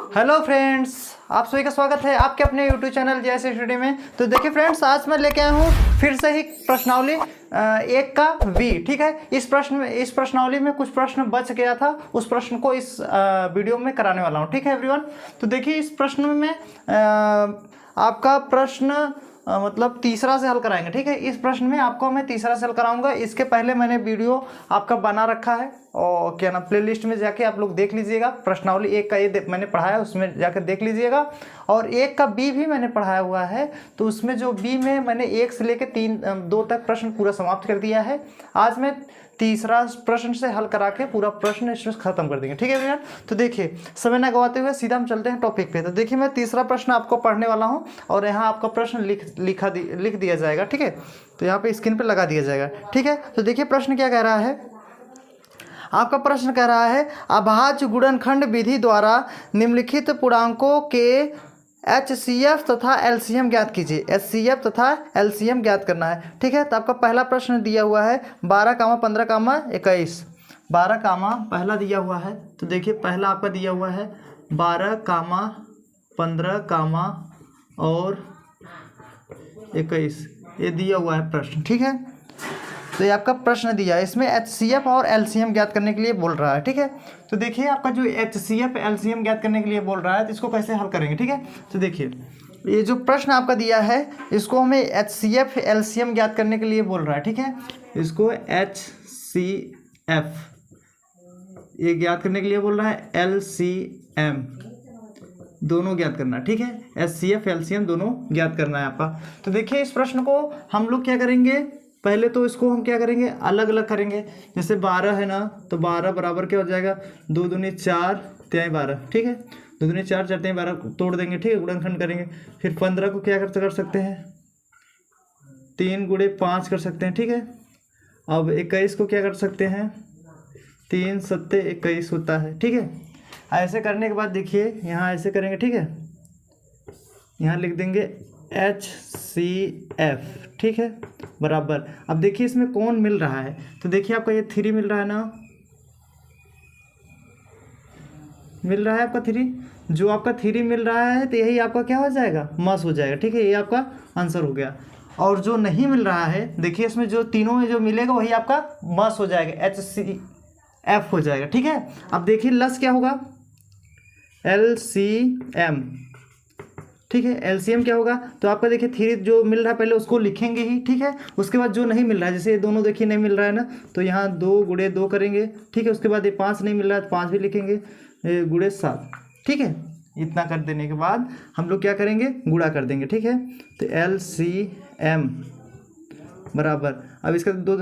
Hello friends, आप सभी का स्वागत है आपके अपने यूट्यूब चैनल जैसे स्टडी में। तो देखिए फ्रेंड्स, आज मैं लेके आया हूँ फिर से ही प्रश्नावली 1 का वी। ठीक है, इस प्रश्नावली में कुछ प्रश्न बच गया था, उस प्रश्न को इस वीडियो में कराने वाला हूँ। ठीक है एवरीवन, तो देखिए इस प्रश्न में आपका प्रश्न मतलब तीसरा से हल कराएंगे। ठीक है, इस प्रश्न में आपको मैं तीसरा से हल कराऊंगा। इसके पहले मैंने वीडियो आपका बना रखा है और क्या ना, प्लेलिस्ट में जाके आप लोग देख लीजिएगा। प्रश्नावली 1 का ये मैंने पढ़ाया, उसमें जाकर देख लीजिएगा। और 1 का बी भी मैंने पढ़ाया हुआ है, तो उसमें जो बी में मैंने 1 से लेकर 2 तक प्रश्न पूरा समाप्त कर दिया है। आज मैं तीसरा प्रश्न से हल करा के पूरा प्रश्न इसमें खत्म कर देंगे। ठीक है भैया, तो देखिए समय न गवाते हुए सीधा हम चलते हैं टॉपिक पे। तो देखिए मैं तीसरा प्रश्न आपको पढ़ने वाला हूँ और यहाँ आपका प्रश्न लिख दिया जाएगा। ठीक है, तो यहाँ पे स्क्रीन पे लगा दिया जाएगा। ठीक है, तो देखिए प्रश्न क्या कह रहा है। आपका प्रश्न कह रहा है, अभाज्य गुणनखंड विधि द्वारा निम्नलिखित पूर्णांकों के HCF तथा LCM ज्ञात कीजिए। HCF तथा LCM ज्ञात करना है। ठीक है, तो आपका पहला प्रश्न दिया हुआ है 12, 15, 21। 12, पहला दिया हुआ है, तो देखिए पहला आपका दिया हुआ है 12, 15, और 21, ये दिया हुआ है प्रश्न। ठीक है, तो ये आपका प्रश्न दिया है, इसमें HCF और LCM ज्ञात करने के लिए बोल रहा है। ठीक है, तो देखिए आपका जो HCF LCM ज्ञात करने के लिए बोल रहा है, तो इसको कैसे हल करेंगे। ठीक है, तो देखिए ये जो प्रश्न आपका दिया है, इसको हमें HCF LCM ज्ञात करने के लिए बोल रहा है। ठीक है, इसको HCF ये ज्ञात करने के लिए बोल रहा है, LCM दोनों ज्ञात करना। ठीक है, HCF LCM दोनों ज्ञात करना है आपका। तो देखिए इस प्रश्न को हम लोग क्या करेंगे, पहले तो इसको हम क्या करेंगे, अलग अलग करेंगे। जैसे 12 है ना, तो 12 बराबर क्या हो जाएगा, 2 दूनी 4, 3 12। ठीक है, 2 दूनी 4, 4 3 12 तोड़ देंगे। ठीक है, गुणनखंड करेंगे। फिर 15 को क्या कर सकते हैं, 3 गुणे 5 कर सकते हैं। ठीक है, अब 21 को क्या कर सकते हैं, 3 7 21 होता है। ठीक है, ऐसे करने के बाद देखिए यहाँ ऐसे करेंगे। ठीक है, यहाँ लिख देंगे HCF। ठीक है, बराबर। अब देखिए इसमें कौन मिल रहा है, तो देखिए आपका ये 3 मिल रहा है ना, मिल रहा है आपका 3। जो आपका 3 मिल रहा है, तो यही आपका क्या हो जाएगा, मस हो जाएगा। ठीक है, ये आपका आंसर हो गया। और जो नहीं मिल रहा है, देखिए इसमें जो तीनों में जो मिलेगा वही आपका मस हो जाएगा, HCF हो जाएगा। ठीक है, अब देखिए लस क्या होगा, LCM। ठीक है, LCM क्या होगा, तो आपका देखिए 3 जो मिल रहा है पहले उसको लिखेंगे ही। ठीक है, उसके बाद जो नहीं मिल रहा है, जैसे ये दोनों देखिए नहीं मिल रहा है ना, तो यहाँ 2 गुणे 2 करेंगे। ठीक है, उसके बाद ये 5 नहीं मिल रहा है, तो 5 भी लिखेंगे, गुणे 7। ठीक है, इतना कर देने के बाद हम लोग क्या करेंगे, गुणा कर देंगे। ठीक है, तो LCM बराबर, अब इसका 2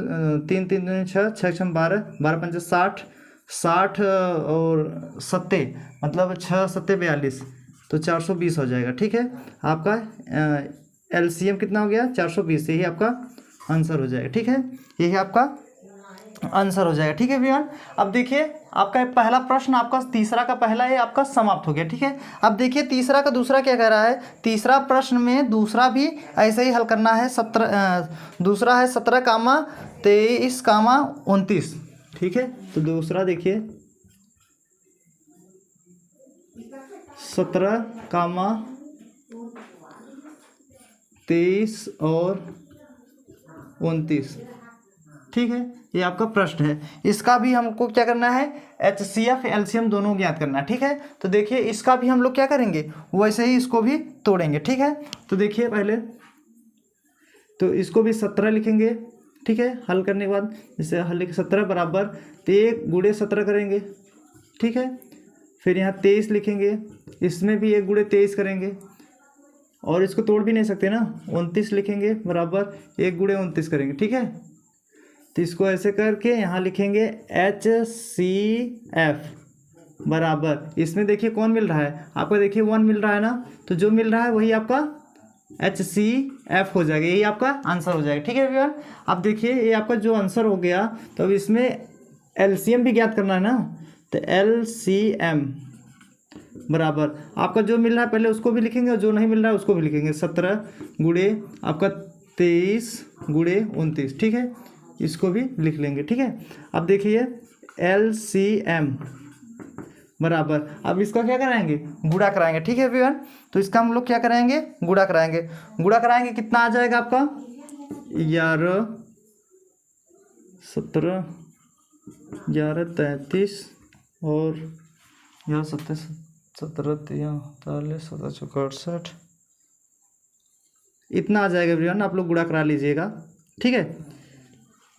3 3 6 6 6 12 12 5 60 60 और 7 मतलब 6 7 42, तो 420 हो जाएगा। ठीक है, आपका LCM कितना हो गया, 420, यही आपका आंसर हो जाएगा। ठीक है, यही आपका आंसर हो जाएगा। ठीक है भैया, अब देखिए आपका पहला प्रश्न, आपका तीसरा का पहला है आपका समाप्त हो गया। ठीक है, अब देखिए तीसरा का दूसरा क्या कह रहा है। तीसरा प्रश्न में दूसरा भी ऐसे ही हल करना है। दूसरा है 17, 23, 29। ठीक है, तो दूसरा देखिए 17, 23 और 29। ठीक है, ये आपका प्रश्न है। इसका भी हमको क्या करना है, HCF LCM दोनों ज्ञात करना है। ठीक है, तो देखिए इसका भी हम लोग क्या करेंगे, वैसे ही इसको भी तोड़ेंगे। ठीक है, तो देखिए पहले तो इसको भी 17 लिखेंगे। ठीक है, हल करने के बाद जैसे हल लिख 17 बराबर, तो 1 गुणे 17 करेंगे। ठीक है, फिर यहाँ 23 लिखेंगे, इसमें भी 1 गुणे 23 करेंगे, और इसको तोड़ भी नहीं सकते ना, 29 लिखेंगे बराबर 1 गुणे 29 करेंगे। ठीक है, तो इसको ऐसे करके यहाँ लिखेंगे HCF बराबर, इसमें देखिए कौन मिल रहा है आपको, देखिए 1 मिल रहा है ना, तो जो मिल रहा है वही आपका HCF हो जाएगा, यही आपका आंसर हो जाएगा। ठीक है भैया, अब देखिए ये आपका जो आंसर हो गया, तो अब इसमें LCM भी ज्ञात करना है ना, तो LCM बराबर आपका जो मिल रहा है पहले उसको भी लिखेंगे और जो नहीं मिल रहा है उसको भी लिखेंगे। 17 गुणे आपका 23 गुणे 29। ठीक है, इसको भी लिख लेंगे। ठीक है, अब देखिए LCM बराबर, अब इसका क्या कराएंगे, गुणा कराएंगे। ठीक है एवरीवन, तो इसका हम लोग क्या कराएंगे, गुणा कराएंगे। गुणा कराएंगे कितना आ जाएगा आपका 11 17 11 33 और 11 17 17 43 17 64 इतना आ जाएगा एवरीवन, आप लोग गुणा करा लीजिएगा। ठीक है,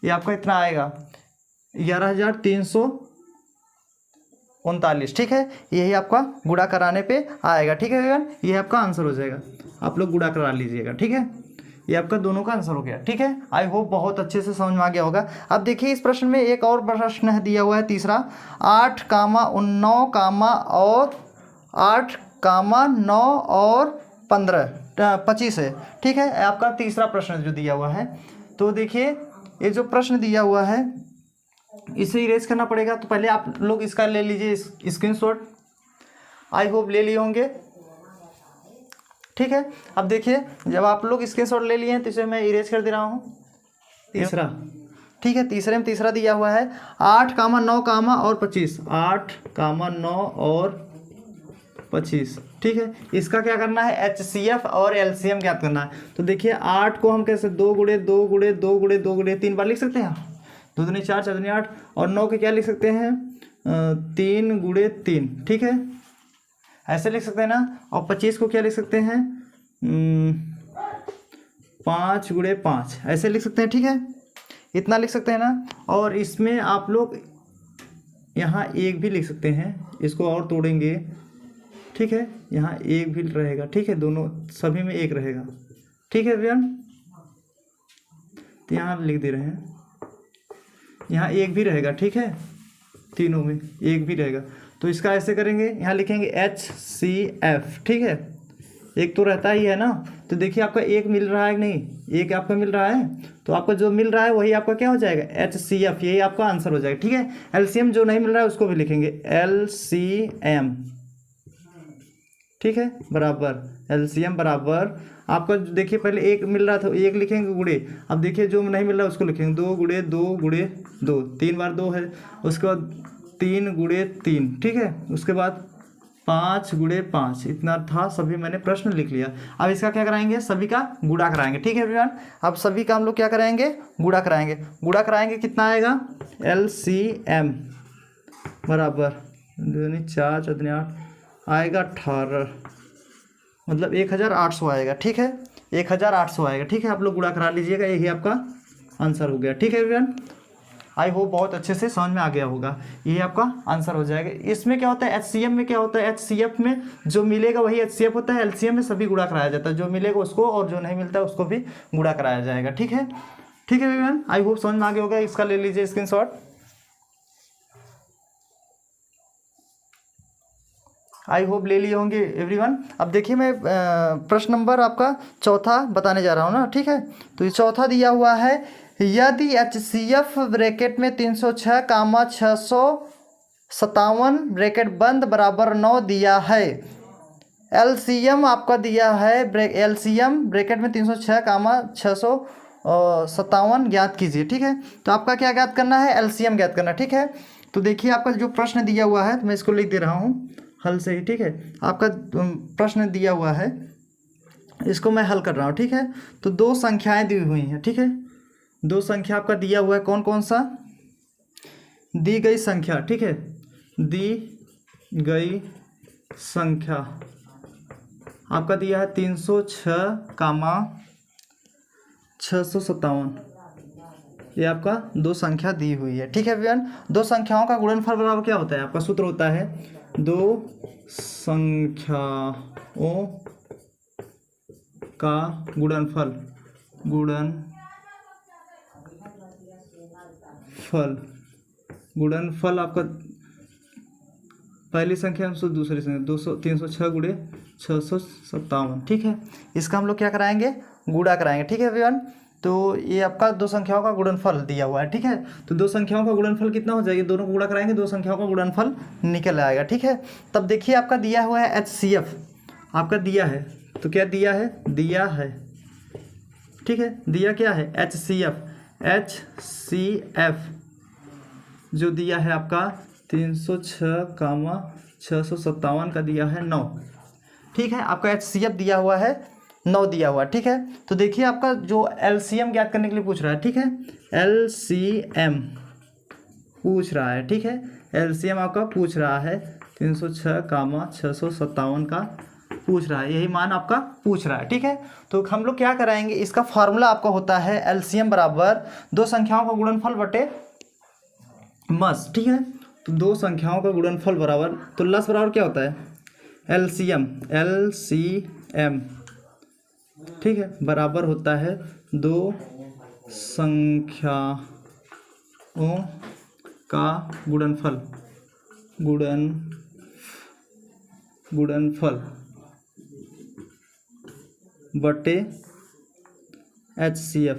ये आपका इतना आएगा 11,339। ठीक है, यही आपका गुणा कराने पे आएगा। ठीक है एवरीवन, ये आपका आंसर हो जाएगा, आप लोग गुणा करा लीजिएगा। ठीक है, ये आपका दोनों का आंसर हो गया। ठीक है, आई होप बहुत अच्छे से समझ में आ गया होगा। अब देखिए इस प्रश्न में एक और प्रश्न है दिया हुआ है तीसरा, 8,9 और 25 है। ठीक है, आपका तीसरा प्रश्न जो दिया हुआ है, तो देखिए ये जो प्रश्न दिया हुआ है इसे इरेज करना पड़ेगा। तो पहले आप लोग इसका ले लीजिए स्क्रीनशॉट, आई होप ले लिए होंगे। ठीक है, अब देखिए जब आप लोग स्क्रीनशॉट ले लिए हैं तो इसे मैं इरेज कर दे रहा हूँ तीसरा। ठीक है, तीसरे में तीसरा दिया हुआ है 8,9 और 25, 8,9 और 25। ठीक है, इसका क्या करना है, HCF और LCM ज्ञात करना है। तो देखिए 8 को हम कैसे 2 गुणे 2 गुणे 2 गुणे 2 गुणे 3 बार लिख सकते हैं, 2 दूनी 4 4 दूनी 8, और 9 के क्या लिख सकते हैं 3 गुणे 3। ठीक है, ऐसे लिख सकते हैं ना। और 25 को क्या लिख सकते हैं 5 गुणे 5, ऐसे लिख सकते हैं। ठीक है, इतना लिख सकते हैं ना। और इसमें आप लोग यहाँ एक भी लिख सकते हैं, इसको और तोड़ेंगे। ठीक है, यहाँ एक भी रहेगा। ठीक है, दोनों सभी में एक रहेगा। ठीक है एवरीवन, तो यहाँ लिख दे रहे हैं, यहाँ एक भी रहेगा। ठीक है, तीनों में एक भी रहेगा। तो इसका ऐसे करेंगे, यहाँ लिखेंगे HCF। ठीक है, एक तो रहता ही है ना। तो देखिए आपका एक मिल रहा है कि नहीं, एक आपका मिल रहा है, तो आपका जो मिल रहा है वही आपका क्या हो जाएगा HCF, यही आपका आंसर हो जाएगा। ठीक है, LCM जो नहीं मिल रहा है उसको भी लिखेंगे LCM। ठीक है, बराबर LCM बराबर आपका देखिए पहले एक मिल रहा था, एक लिखेंगे गुणे। अब देखिए जो नहीं मिल रहा है उसको लिखेंगे 2 गुणे 2 गुणे 2, 3 बार 2 है। उसके बाद 3 गुणे 3। ठीक है, उसके बाद 5 गुणे 5, इतना था। सभी मैंने प्रश्न लिख लिया। अब इसका क्या कराएंगे, सभी का गुणा कराएंगे। ठीक है एवरीवन, अब सभी का हम लोग क्या कराएंगे, गुणा कराएंगे। गुणा कराएंगे कितना आएगा, LCM बराबर 2 4 4 8 आएगा 18, मतलब 1,800 आएगा। ठीक है, 1,800 आएगा। ठीक है, आप लोग गुणा करा लीजिएगा, यही आपका आंसर हो गया। ठीक है एवरीवन, आई होप बहुत अच्छे से समझ में आ गया होगा, यही आपका आंसर हो जाएगा। इसमें क्या होता है, HCM में क्या होता है, HCF में जो मिलेगा वही HCF होता है, LCM में सभी गुणा कराया जाता है, जो मिलेगा उसको और जो नहीं मिलता है उसको भी गुणा कराया जाएगा। ठीक है, ठीक है एवरीवन, आई होप समझ में आ गया होगा। इसका ले लीजिए स्क्रीनशॉट, आई होप ले लिए होंगे एवरीवन। अब देखिए मैं प्रश्न नंबर आपका चौथा बताने जा रहा हूँ ना। ठीक है, तो ये चौथा दिया हुआ है, यदि HCF ब्रैकेट में 306, 657 ब्रैकेट बंद बराबर 9 दिया है, LCM आपका दिया है LCM ब्रैकेट में 306, 657 ज्ञात कीजिए। ठीक है, तो आपका क्या ज्ञात करना है, LCM ज्ञात करना। ठीक है, तो देखिए आपका जो प्रश्न दिया हुआ है, तो मैं इसको लिख दे रहा हूँ हल से ही। ठीक है, आपका प्रश्न दिया हुआ है, इसको मैं हल कर रहा हूँ। ठीक है, तो 2 संख्याएं दी हुई हैं। ठीक है, 2 संख्या आपका दिया हुआ है, कौन कौन सा, दी गई संख्या। ठीक है, दी गई संख्या आपका दिया है 306, 657, ये आपका 2 संख्या दी हुई है। ठीक है एवरीवन, 2 संख्याओं का गुणनफल बराबर क्या होता है, आपका सूत्र होता है 2 संख्याओं का गुणनफल, गुणनफल आपका पहली संख्या से दूसरी संख्या 306 गुणे 657। ठीक है, इसका हम लोग क्या कराएंगे, गुणा कराएंगे। ठीक है एवरीवन, तो ये आपका 2 संख्याओं का गुणनफल दिया हुआ है। ठीक है, तो 2 संख्याओं का गुणनफल कितना हो जाएगा, दोनों को गुणा कराएंगे, 2 संख्याओं का गुणनफल निकल आएगा। ठीक है, तब देखिए आपका दिया हुआ है HCF, आपका दिया है, तो क्या दिया है, दिया है। ठीक है, दिया क्या है HCF जो दिया है आपका 306, 657 का दिया है 9, ठीक है। आपका HCF दिया हुआ है 9 दिया हुआ, ठीक है। तो देखिए आपका जो LCM ज्ञात करने के लिए पूछ रहा है, ठीक है, LCM पूछ रहा है, ठीक है। LCM आपका पूछ रहा है 306,657 का पूछ रहा है, यही मान आपका पूछ रहा है, ठीक है। तो हम लोग क्या कराएंगे, इसका फॉर्मूला आपका होता है LCM बराबर दो संख्याओं का गुणनफल बटे मस, ठीक है। तो दो संख्याओं का गुणनफल बराबर, तो लस बराबर क्या होता है LCM, ठीक है, बराबर होता है दो संख्याओं का गुणनफल बटे HCF,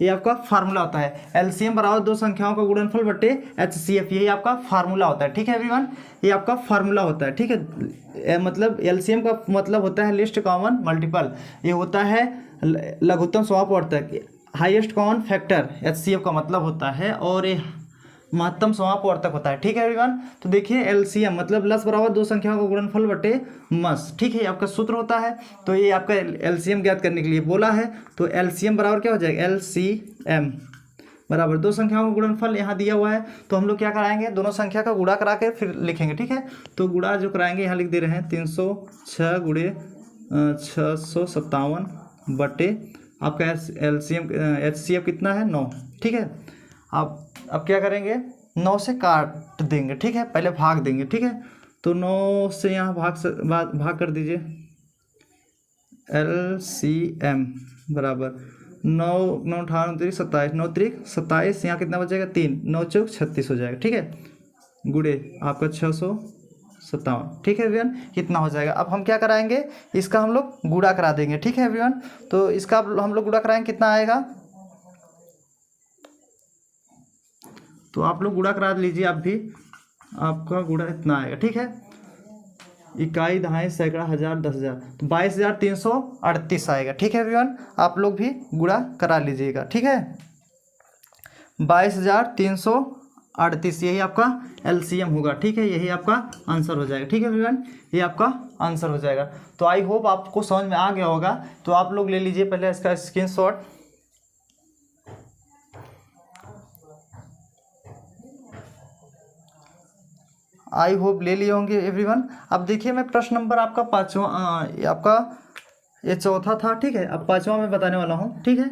ये आपका फार्मूला होता है। LCM बराबर दो संख्याओं का गुणनफल बटे HCF, यही आपका फार्मूला होता है, ठीक है एवरीवन, ये आपका फार्मूला होता है, ठीक है। मतलब LCM का मतलब होता है लिस्ट कॉमन मल्टीपल, ये होता है लघुत्तम समापवर्तक, हाईएस्ट कॉमन फैक्टर HCF का मतलब होता है, और ये महत्तम समापवर्तक होता है, ठीक है एवरीवन। तो देखिए LCM मतलब लस बराबर दो संख्याओं का गुणनफल बटे मस, ठीक है, ये आपका सूत्र होता है। तो ये आपका LCM ज्ञात करने के लिए बोला है, तो LCM बराबर क्या हो जाएगा, LCM बराबर दो संख्याओं का गुणनफल यहाँ दिया हुआ है, तो हम लोग क्या कराएंगे, दोनों संख्या का गुणा करा के फिर लिखेंगे, ठीक है। तो गुणा जो कराएंगे यहाँ लिख दे रहे हैं 306 गुणे 657 बटे आपका HCF कितना है 9, ठीक है। आप अब क्या करेंगे, 9 से काट देंगे, ठीक है, पहले भाग देंगे, ठीक है। तो 9 से यहाँ भाग कर दीजिए, LCM बराबर 9 9 18 29 27, 9 त्रिक 27, यहाँ कितना बचेगा 3, 9 चौक 36 हो जाएगा, ठीक है, गुणे आपका 657, ठीक है एवरीवन, कितना हो जाएगा। अब हम क्या कराएंगे, इसका हम लोग गुणा करा देंगे, ठीक है एवरीवन। तो इसका हम लोग गुणा कराएंगे, कितना आएगा, तो आप लोग गुणा करा लीजिए, आप भी, आपका गुणा इतना आएगा, ठीक है, इकाई दहाई सैकड़ा हज़ार 10,000, तो 22,338 आएगा, ठीक है एवरीवन। आप लोग भी गुणा करा लीजिएगा, ठीक है, 22,338 यही आपका LCM होगा, ठीक है, यही आपका आंसर हो जाएगा, ठीक है एवरीवन, ये आपका आंसर हो जाएगा। तो आई होप आपको समझ में आ गया होगा। तो आप लोग ले लीजिए पहले इसका स्क्रीनशॉट, आई होप ले लिए होंगे एवरीवन। अब देखिए मैं प्रश्न नंबर आपका पाँचवा, आपका ये चौथा था, ठीक है, अब पाँचवा मैं बताने वाला हूँ, ठीक है।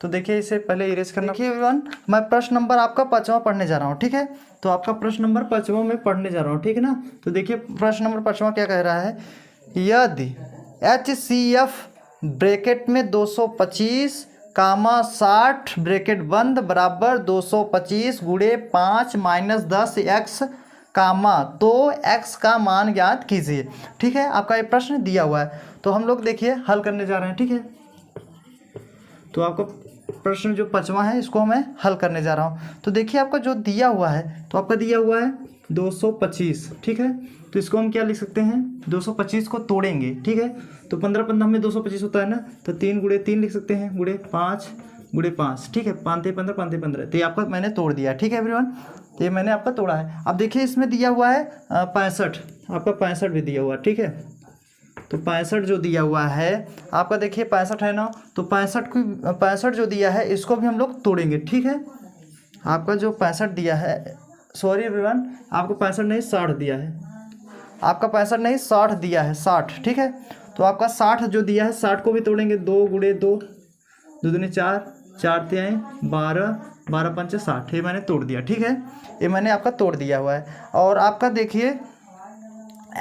तो देखिए इसे पहले इरेज करना। देखिए एवरीवन मैं प्रश्न नंबर आपका पाँचवा पढ़ने जा रहा हूँ, ठीक है। तो आपका प्रश्न नंबर पाँचवा में पढ़ने जा रहा हूँ, ठीक है ना। तो देखिए प्रश्न नंबर पाँचवा क्या कह रहा है, यदि HCF ब्रैकेट में 225 कामा 60 ब्रैकेट बंद बराबर 225 गुणे 5 माइनस 10 x कामा, तो x का मान ज्ञात कीजिए, ठीक है। आपका ये प्रश्न दिया हुआ है, तो हम लोग देखिए हल करने जा रहे हैं, ठीक है। तो आपका प्रश्न जो पाँचवा है इसको मैं हल करने जा रहा हूँ। तो देखिए आपका जो दिया हुआ है, तो आपका दिया हुआ है 225, ठीक है। तो इसको हम क्या लिख सकते हैं, 225 को तोड़ेंगे, ठीक है। तो 15 में 225 होता है ना, तो 3 गुणे 3 लिख सकते हैं, गुणे 5 गुणे 5, ठीक है, 5 15 5 15, तो ये आपका मैंने तोड़ दिया, ठीक है एवरीवन, तो ये मैंने आपका तोड़ा है। अब देखिए इसमें दिया हुआ है 65, आपका 65 भी दिया हुआ है, ठीक है। तो 65 जो दिया हुआ है आपका, देखिए 65 है ना, तो 65 जो दिया है इसको भी हम लोग तोड़ेंगे, ठीक है। आपका जो 65 दिया है, सॉरी एवरीवन, आपको 65 नहीं 60 दिया है, आपका 65 नहीं 60 दिया है, 60, ठीक है। तो आपका 60 जो दिया है 60 को भी तोड़ेंगे, 2 गुणे 2, 2 दूनी 4, 4 तिहाई 12, 12 पंचे 60, ये मैंने तोड़ दिया, ठीक है, ये मैंने आपका तोड़ दिया हुआ है। और आपका देखिए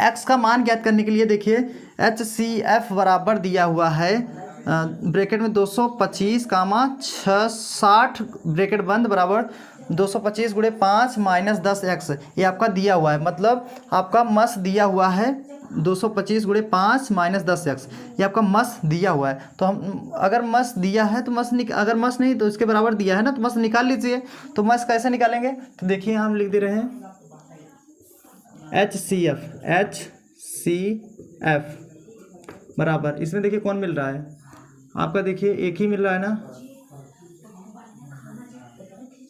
x का मान ज्ञात करने के लिए देखिए HCF बराबर दिया हुआ है ब्रैकेट में 225 कामा 60 ब्रैकेट बंद बराबर 225 गुणे 5 माइनस 10x, ये आपका दिया हुआ है, मतलब आपका मस दिया हुआ है 225 गुणे 5 माइनस 10x, ये आपका मस दिया हुआ है। तो हम अगर मस दिया है तो अगर मस नहीं तो इसके बराबर दिया है ना, तो मस निकाल लीजिए। तो मस कैसे निकालेंगे, तो देखिए हम लिख दे रहे हैं HCF बराबर, इसमें देखिए कौन मिल रहा है आपका, देखिए एक ही मिल रहा है ना,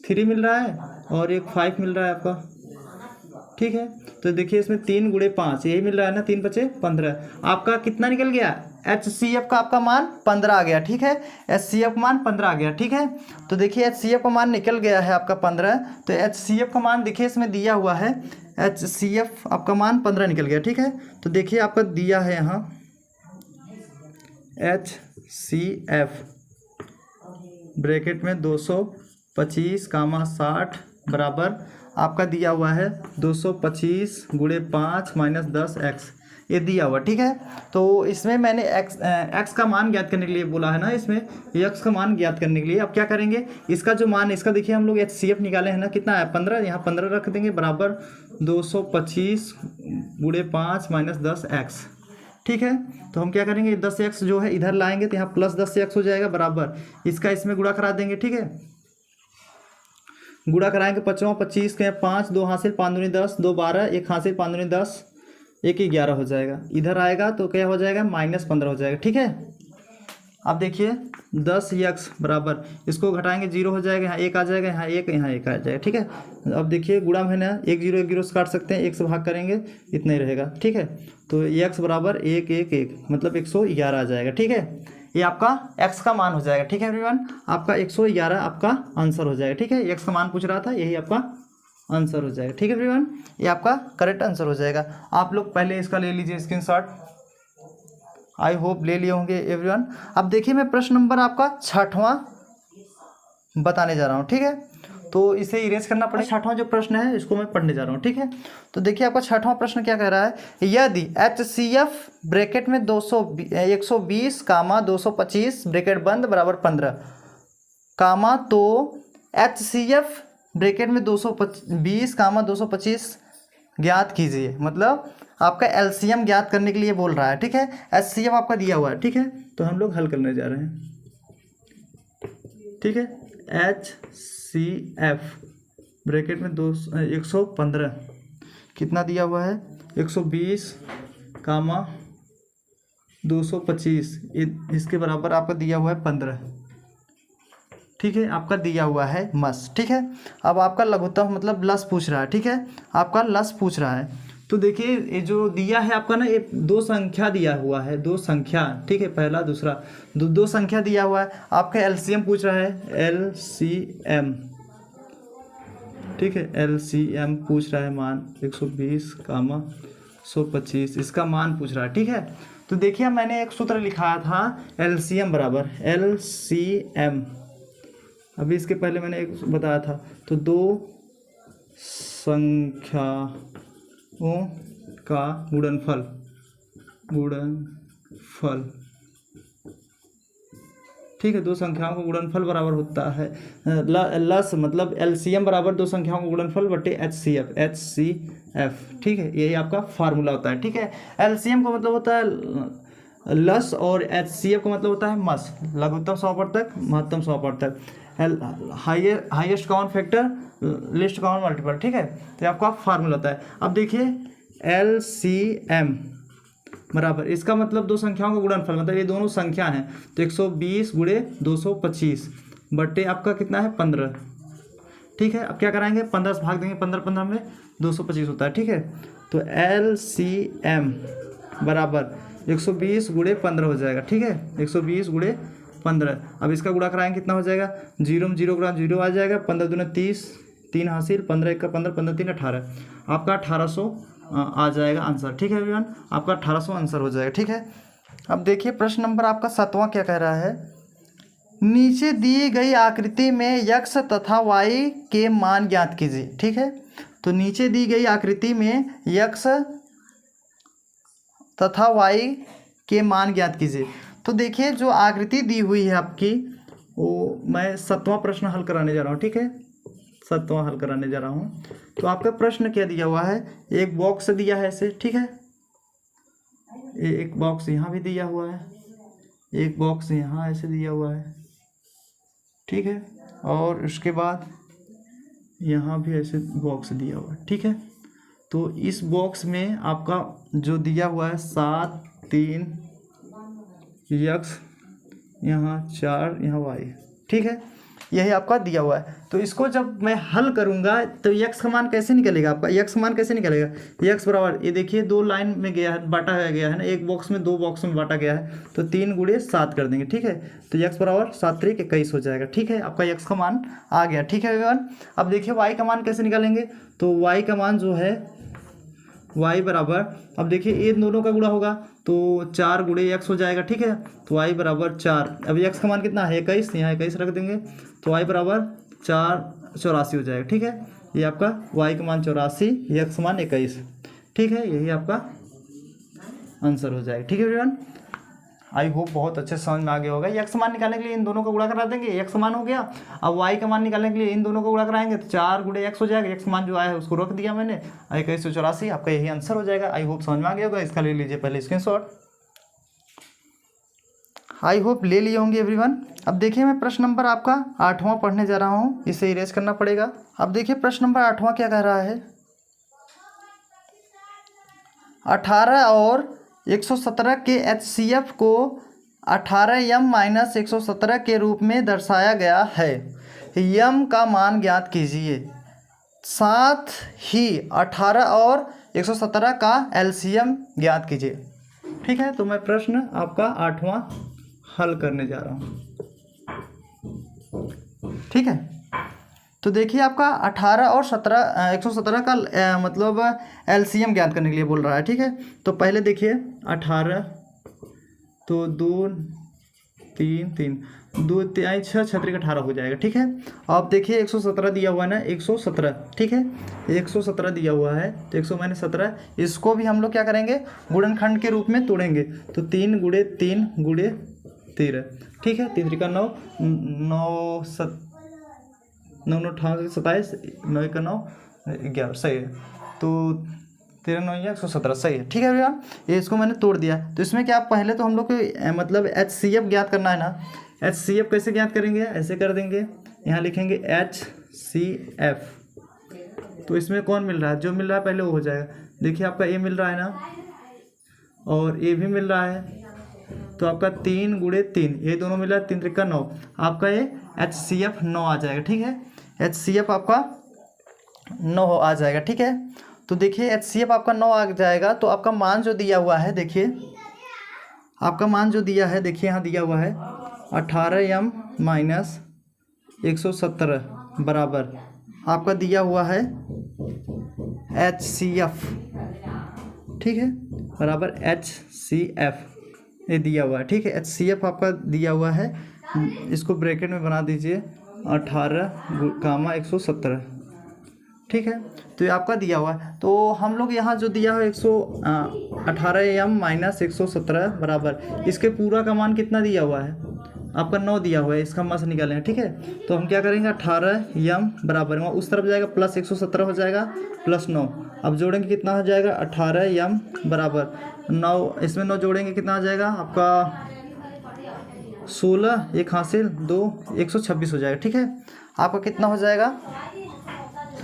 3 मिल रहा है और एक 5 मिल रहा है आपका, ठीक है। तो देखिए इसमें 3 गुणे 5 यही मिल रहा है ना, 3 बचे 15। आपका कितना निकल गया, HCF का आपका मान 15 आ गया, ठीक है। HCF का मान 15 आ गया, ठीक है। तो देखिए HCF का मान निकल गया है आपका 15। तो HCF का मान देखिए इसमें दिया हुआ है, HCF आपका मान 15 निकल गया, ठीक है। तो देखिए आपका दिया है यहाँ HCF ब्रैकेट में 225 कामा 60 बराबर आपका दिया हुआ है 225 गुणे 5 माइनस 10x, ये दिया हुआ, ठीक है। तो इसमें मैंने x का मान ज्ञात करने के लिए बोला है ना, इसमें x का मान ज्ञात करने के लिए अब क्या करेंगे, इसका जो मान इसका देखिए हम लोग HCF निकाले हैं ना, कितना है 15, यहाँ 15 रख देंगे बराबर 225 गुणे 5 माइनस 10x, ठीक है। तो हम क्या करेंगे 10x जो है इधर लाएंगे तो यहाँ प्लस 10x हो जाएगा बराबर इसका इसमें गुणा करा देंगे, ठीक है। गुणा कराएंगे 5 25 के 5 2 हासिल 5 दूनी 10 2 12 1 हासिल 5 दूनी 10 1 11 हो जाएगा, इधर आएगा तो क्या हो जाएगा -15 हो जाएगा, ठीक है। अब देखिए 10x बराबर इसको घटाएंगे 0 हो जाएगा, यहाँ 1 आ जाएगा, यहाँ 1 यहाँ 1 आ जाएगा, ठीक है। अब देखिए गुणा में ना 1 0 से काट सकते हैं, 1 से भाग करेंगे इतना ही रहेगा, ठीक है। तो x बराबर 1 1 1 मतलब 111 आ जाएगा, ठीक है। ये आपका x का मान हो जाएगा, ठीक है एवरीवन। आपका 111 आपका आंसर हो जाएगा, ठीक है। x का मान पूछ रहा था, यही आपका आंसर हो जाएगा, ठीक है एवरीवन। ये आपका करेक्ट आंसर हो जाएगा। आप लोग पहले इसका ले लीजिए स्क्रीनशॉट, आई होप ले लिए होंगे एवरीवन। अब देखिए मैं प्रश्न नंबर आपका 6वां बताने जा रहा हूँ, ठीक है। तो इसे इरेज करना पड़ेगा। 6वां जो प्रश्न है इसको मैं पढ़ने जा रहा हूँ, ठीक है। तो देखिए आपका 6वां प्रश्न क्या कह रहा है, यदि HCF ब्रैकेट में 120 कामा 225 ब्रैकेट बंद बराबर 15 कामा, तो HCF ब्रैकेट में 220 कामा 225 ज्ञात कीजिए। मतलब आपका LCM ज्ञात करने के लिए बोल रहा है, ठीक है। HCF आपका दिया हुआ है, ठीक है। तो हम लोग हल करने जा रहे हैं, ठीक है। HCF ब्रैकेट में 115 कितना दिया हुआ है 120 कामा 225 इसके बराबर आपका दिया हुआ है 15, ठीक है। आपका दिया हुआ है मस, ठीक है। अब आपका लघुत्तम मतलब लस पूछ रहा है, ठीक है। आपका लस पूछ रहा है। तो देखिए ये जो दिया है आपका ना, ये 2 संख्या दिया हुआ है, 2 संख्या, ठीक है। पहला दूसरा 2 संख्या दिया हुआ है। आपका LCM पूछ रहा है, LCM, ठीक है। LCM पूछ रहा है मान 120 कामा 125 इसका मान पूछ रहा है, ठीक है। तो देखिए मैंने एक सूत्र लिखा था LCM बराबर LCM, अभी इसके पहले मैंने एक बताया था। तो 2 संख्याओं का गुणनफल ठीक है। 2 संख्याओं का गुणनफल बराबर होता है लस मतलब LCM बराबर 2 संख्याओं का गुणनफल बटे HCF, ठीक है। यही आपका फार्मूला होता है, ठीक है। LCM का मतलब होता है लस और HCF का मतलब होता है मस, लघुत्तम समापवर्तक महत्तम समापवर्तक, highest common factor least common multiple, ठीक है। तो आपका फार्मूला होता है। अब देखिए LCM बराबर इसका मतलब 2 संख्याओं का गुणनफल, मतलब ये दोनों संख्या हैं तो 120 गुणे 225 बटे आपका कितना है 15, ठीक है। अब क्या कराएंगे 15 से भाग देंगे, 15 में 225 होता है, ठीक है। तो LCM बराबर 120 गुणे 15 हो जाएगा, ठीक है। 120 गुणे 15। अब इसका गुणा कराएंगे कितना हो जाएगा, 0 में 0 गुणा 0 आ जाएगा, 15 दूना 30 3 हासिल 15 1 का 15 15 3 18 आपका 1800 आ जाएगा आंसर, ठीक है एवरीवन। आपका 1800 आंसर हो जाएगा, ठीक है। अब देखिए प्रश्न नंबर आपका 7वां क्या कह रहा है, नीचे दी गई आकृति में x तथा y के मान ज्ञात कीजिए, ठीक है। तो नीचे दी गई आकृति में x तथा y के मान ज्ञात कीजिए। तो देखिए जो आकृति दी हुई है आपकी, वो मैं 7वां प्रश्न हल कराने जा रहा हूँ, ठीक है। 7वां हल कराने जा रहा हूँ। तो आपका प्रश्न क्या दिया हुआ है, एक बॉक्स दिया है ऐसे, ठीक है। एक बॉक्स यहाँ भी दिया हुआ है, एक बॉक्स यहाँ ऐसे दिया हुआ है, ठीक है। और उसके बाद यहाँ भी ऐसे बॉक्स दिया हुआ है, ठीक है। तो इस बॉक्स में आपका जो दिया हुआ है 7 3 x यहाँ 4 यहाँ y, ठीक है। यही आपका दिया हुआ है। तो इसको जब मैं हल करूंगा तो x का मान कैसे निकलेगा आपका, x का मान कैसे निकलेगा, x बराबर ये देखिए 2 लाइन में गया है, बांटा गया है ना, एक बॉक्स में 2 बॉक्स में बांटा गया है, तो 3 गुणे 7 कर देंगे, ठीक है। तो x बराबर 7 3 21 हो जाएगा, ठीक है। आपका x का मान आ गया, ठीक है एवरीवन। अब देखिए y का मान कैसे निकालेंगे, तो y का मान जो है y बराबर, अब देखिए ये दोनों का गुणा होगा तो 4 गुणे x हो जाएगा, ठीक है। तो y बराबर 4, अब x का मान कितना है 21, यहाँ 21 रख देंगे, तो y बराबर 4 84 हो जाएगा, ठीक है। ये आपका y का मान 84, x का मान 21, ठीक है। यही आपका आंसर हो जाएगा, ठीक है एवरीवन। आई होप बहुत अच्छे समझ में आ गया होगा। x मान निकालने के लिए इन दोनों को गुणा करा देंगे, x मान हो गया। अब y का मान निकालने के लिए इन दोनों को गुणा कराएंगे तो 4 गुणे x हो जाएगा, x मान जो आया है उसको रख दिया मैंने, 2184, आपका यही आंसर हो जाएगा। आई होप समझ में आ गया होगा। इसका ले लीजिए पहले स्क्रीनशॉट। आई होप ले लिए होंगे एवरीवन। अब देखिए मैं प्रश्न नंबर आपका 8वां पढ़ने जा रहा हूँ, इसे इरेज करना पड़ेगा। अब देखिए प्रश्न नंबर 8वां क्या कह रहा है, 18 और 117 के HCF को 18m - 117 के रूप में दर्शाया गया है, m का मान ज्ञात कीजिए। साथ ही 18 और 117 का LCM ज्ञात कीजिए, ठीक है। तो मैं प्रश्न आपका 8वां हल करने जा रहा हूँ, ठीक है। तो देखिए आपका 18 और 117 का मतलब LCM ज्ञात करने के लिए बोल रहा है, ठीक है। तो पहले देखिए 18 तो 2 3 3 2 3 6 6 18 हो जाएगा, ठीक है। अब देखिए 117 दिया हुआ है ना, 117, ठीक है। 117 दिया हुआ है तो 100 - 17, इसको भी हम लोग क्या करेंगे, गुणनखंड के रूप में तोड़ेंगे। तो 3 गुणे 3 गुणे 13, ठीक है। 3 3 9 9 9 9 28 27, 9 1 9 11, सही है। तो 13 9 117, सही है, ठीक है भैया। ये इसको मैंने तोड़ दिया। तो इसमें क्या पहले तो हम लोग को मतलब HCF ज्ञात करना है ना। HCF कैसे ज्ञात करेंगे, ऐसे कर देंगे, यहाँ लिखेंगे HCF। तो इसमें कौन मिल रहा है, जो मिल रहा है पहले वो हो जाएगा। देखिए आपका A मिल रहा है ना, और A भी मिल रहा है, तो आपका 3 गुणे 3, ये दोनों मिला 3 3 9, आपका ये HCF 9 आ जाएगा, ठीक है। HCF आपका 9 आ जाएगा, ठीक है। तो देखिए HCF आपका 9 आ जाएगा। तो आपका मान जो दिया हुआ है, देखिए आपका मान जो दिया है, देखिए यहाँ दिया हुआ है 18m - 117 बराबर आपका दिया हुआ है HCF, ठीक है, बराबर HCF ये दिया हुआ है, ठीक है। HCF आपका दिया हुआ है, इसको ब्रैकेट में बना दीजिए 18 117, ठीक है। तो ये आपका दिया हुआ है। तो हम लोग यहाँ जो दिया है 118m - 117 बराबर, इसके पूरा का मान कितना दिया हुआ है आपका 9 दिया हुआ है, इसका मान से निकालेंगे, ठीक है। तो हम क्या करेंगे 18m बराबर, वहाँ उस तरफ जाएगा प्लस 117 हो जाएगा प्लस 9, अब जोड़ेंगे कितना हो जाएगा 18m बराबर 9, इसमें 9 जोड़ेंगे कितना आ जाएगा आपका 16, एक हासिल 2 126 हो जाएगा, ठीक है। आपका कितना हो जाएगा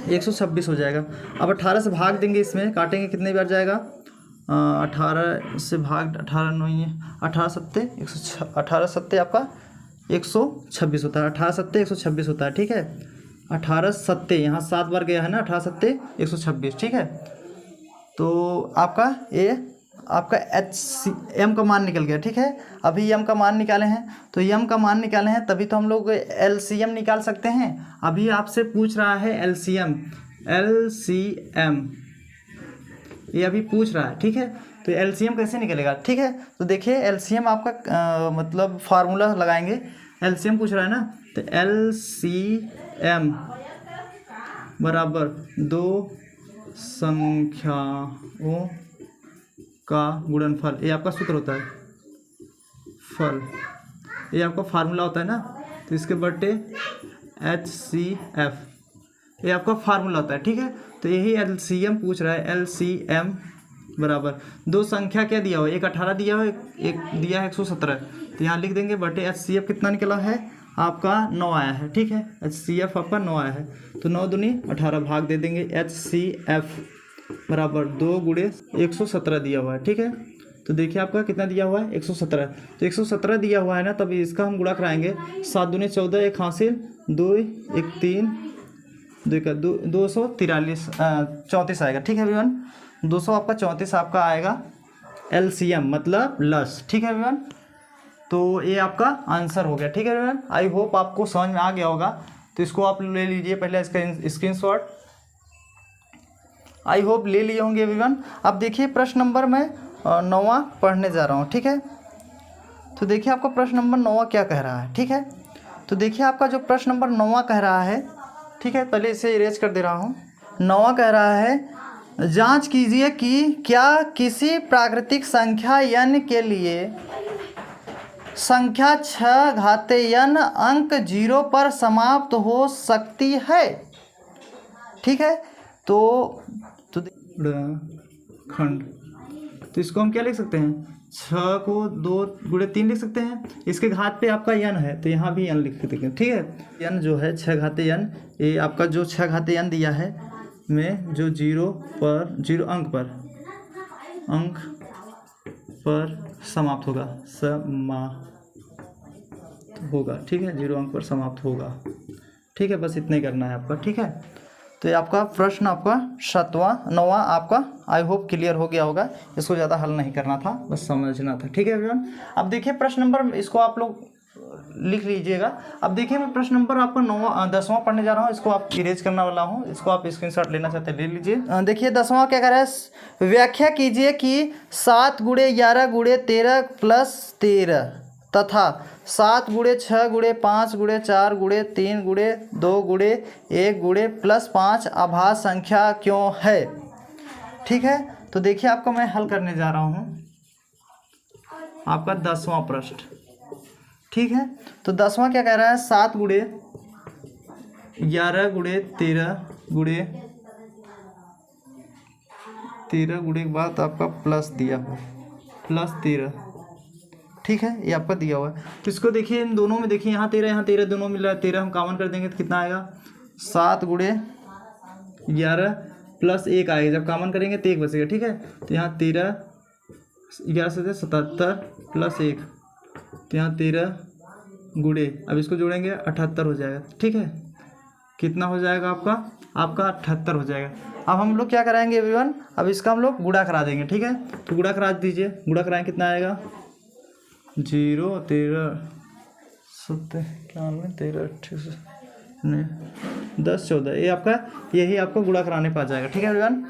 126 हो जाएगा। अब 18 से भाग देंगे, इसमें काटेंगे, कितने बार जाएगा 18 से भाग 18 नहीं है 18 सत्ते 18 सत्ते आपका 126 होता है, 18 सत्ते 126 होता है, ठीक है। 18 सत्ते यहाँ 7 बार गया है ना, 18 सत्ते 126, ठीक है। तो आपका ये आपका HCM का मान निकल गया, ठीक है। अभी M का मान निकाले हैं, तो M का मान निकाले हैं तभी तो हम लोग LCM निकाल सकते हैं। अभी आपसे पूछ रहा है LCM ये अभी पूछ रहा है, ठीक है। तो LCM कैसे निकलेगा, ठीक है। तो देखिए LCM आपका मतलब फार्मूला लगाएंगे, LCM पूछ रहा है ना, तो LCM बराबर 2 संख्याओं का गुणनफल, ये आपका सूत्र होता है, फल, ये आपका फार्मूला होता है ना। तो इसके बटे HCF, ये आपका फार्मूला होता है, ठीक है। तो यही LCM पूछ रहा है, LCM बराबर 2 संख्या क्या दिया हुआ है, एक 18 दिया हुआ है, एक दिया है 117, तो यहाँ लिख देंगे बटे HCF कितना निकला है आपका 9 आया है, ठीक है। HCF आपका 9 आया है, तो 9 दूनी 18 भाग दे देंगे, HCF बराबर 2 गुणे 117 दिया हुआ है, ठीक है। तो देखिए आपका कितना दिया हुआ है 117, तो 117 दिया हुआ है ना, तब इसका हम गुणा कराएंगे 7 दूनी 14, एक हासिल 2 1 3 2 का 243 34 आएगा। ठीक है एवरीवन, 200 आपका 34 आपका आएगा LCM मतलब लस। ठीक है एवरीवन, तो ये आपका आंसर हो गया। ठीक है एवरीवन, आई होप आपको समझ में आ गया होगा। तो इसको आप ले लीजिए पहले इसका स्क्रीनशॉट, आई होप ले लिए होंगे एवरीवन। अब देखिए प्रश्न नंबर मैं 9वां पढ़ने जा रहा हूँ। ठीक है, तो देखिए आपका प्रश्न नंबर 9वां क्या कह रहा है। ठीक है, तो देखिए आपका जो प्रश्न नंबर 9वां कह रहा है, ठीक है, पहले इसे इरेज कर दे रहा हूँ। 9वां कह रहा है जांच कीजिए कि क्या किसी प्राकृतिक संख्या n के लिए संख्या 6 घातीय n अंक 0 पर समाप्त हो सकती है। ठीक है, तो खंड, तो इसको हम क्या लिख सकते हैं, 6 को 2 गुणे 3 लिख सकते हैं। इसके घात पे आपका n है तो यहाँ भी n लिख सकते हैं। ठीक है, n जो है 6 घातीय n, ये आपका जो 6 घातीय n दिया है में जो 0 अंक पर समाप्त होगा, ठीक है, 0 अंक पर समाप्त होगा। ठीक है, बस इतना ही करना है आपका। ठीक है, तो ये आपका प्रश्न आपका 9वां आपका आई होप क्लियर हो गया होगा। इसको ज़्यादा हल नहीं करना था, बस समझना था। ठीक है एवरीवन, अब देखिए प्रश्न नंबर, इसको आप लोग लिख लीजिएगा। अब देखिए मैं प्रश्न नंबर आपका 10वां पढ़ने जा रहा हूँ, इसको आप इरेज करने वाला हूँ। इसको आप स्क्रीनशॉट लेना चाहते हैं ले लीजिए। देखिए 10वां क्या कह रहा है, व्याख्या कीजिए कि 7 गुणे 11 गुणे 13 प्लस 13 तथा 7 गुणे 6 गुणे 5 गुणे 4 गुणे 3 गुणे 2 गुणे 1 गुणे प्लस 5 अभाज्य संख्या क्यों है। ठीक है, तो देखिए आपको मैं हल करने जा रहा हूँ आपका 10वां प्रश्न। ठीक है, तो 10वां क्या कह रहा है, 7 गुणे 11 गुणे 13 गुणे के बाद आपका प्लस दिया हुआ प्लस 13। ठीक है, ये आपका दिया हुआ है। तो इसको देखिए इन दोनों में, देखिए यहाँ 13 दोनों मिल रहा है, 13 हम कॉमन कर देंगे तो कितना आएगा, 7 गुणे 11 प्लस 1 आएगा। जब कॉमन करेंगे तो 1 बचेगा। ठीक है, तो यहाँ 13 11 से 77 प्लस 1, तो यहाँ 13 गुणे, अब इसको जोड़ेंगे 78 हो जाएगा। ठीक है, कितना हो जाएगा आपका 78 हो जाएगा। अब हम लोग क्या कराएंगे एवरीवन, अब इसका हम लोग गुणा करा देंगे। ठीक है, तो गुणा करा दीजिए, गुणा कराएं कितना आएगा, 0 13 70 91 13 28 10 14, ये आपका यही आपको गुणा कराने पर आ जाएगा। ठीक है एवरीवन,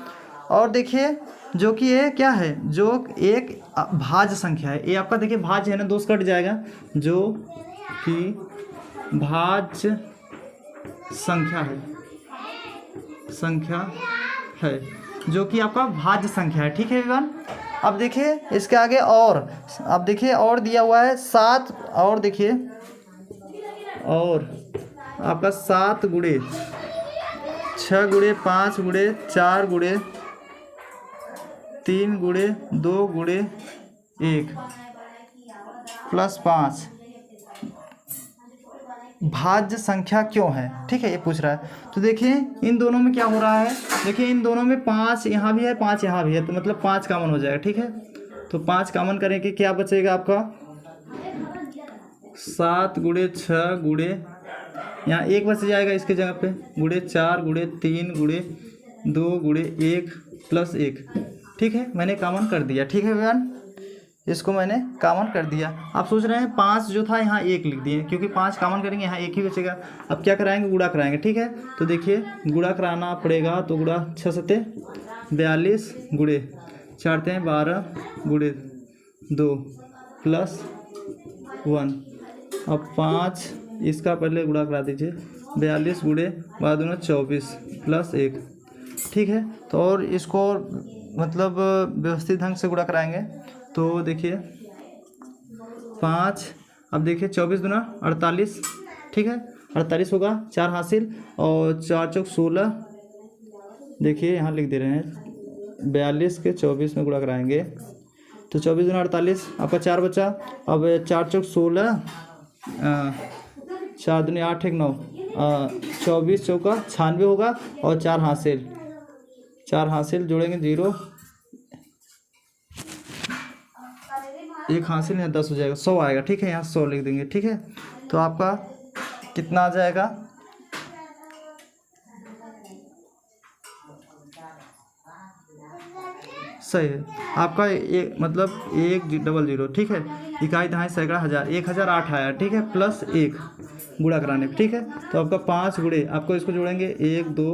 और देखिए जो कि ये क्या है, जो एक भाज्य संख्या है, ये आपका देखिए भाज्य है ना, 2 से कट जाएगा, जो कि भाज्य संख्या है, जो कि आपका भाज्य संख्या है। ठीक है एवरीवन, अब देखिए इसके आगे और, अब देखिए और दिया हुआ है 7, और देखिए और आपका 7 गुणे 6 गुणे 5 गुणे 4 गुणे 3 गुणे 2 गुणे 1 प्लस 5 भाज्य संख्या क्यों है। ठीक है, ये पूछ रहा है। तो देखिए इन दोनों में क्या हो रहा है, देखिए इन दोनों में 5 यहाँ भी है 5 यहाँ भी है, तो मतलब 5 कॉमन हो जाएगा। ठीक है, तो 5 कॉमन करेंगे क्या बचेगा आपका, 7 गुणे 6 गुणे, यहाँ 1 बच जाएगा इसके जगह पे, गुणे 4 गुणे 3 गुणे 2 गुणे 1 प्लस 1। ठीक है, मैंने कॉमन कर दिया। ठीक है भैया, इसको मैंने कॉमन कर दिया। आप सोच रहे हैं 5 जो था यहाँ 1 लिख दिए, क्योंकि 5 कॉमन करेंगे यहाँ 1 ही बचेगा। अब क्या कराएंगे, गुणा कराएंगे। ठीक है, तो देखिए गुणा कराना पड़ेगा, तो गुणा 6 सत्ते 42 गुणे 4 तें 12 गुणे 2 प्लस 1। अब 5 इसका पहले गुणा करा दीजिए, 42 गुणे 12 दूना 24 प्लस 1। ठीक है, तो और इसको मतलब व्यवस्थित ढंग से गुणा कराएंगे। तो देखिए 5, अब देखिए 24 दूना 48। ठीक है, 48 होगा, 4 हासिल, और 4 चौक 16। देखिए यहाँ लिख दे रहे हैं, 42 के 24 में गुणा कराएंगे तो 24 दूना 48, आपका 4 बचा। अब 4 चौक 16, 4 दूनी 8 1 9, 24 चौका 96 होगा, और 4 हासिल जोड़ेंगे 0, 1 हासिल यहाँ 10 हो जाएगा, 100 आएगा। ठीक है, यहाँ 100 लिख देंगे। ठीक है, तो आपका कितना आ जाएगा, सही है आपका एक मतलब 100, ठीक है। इकाई दहाई सैकड़ा हज़ार, 1008 आया, ठीक है, प्लस 1 गुणा कराने पे, ठीक है। तो आपका 5 गुणे, आपको इसको जोड़ेंगे 1 2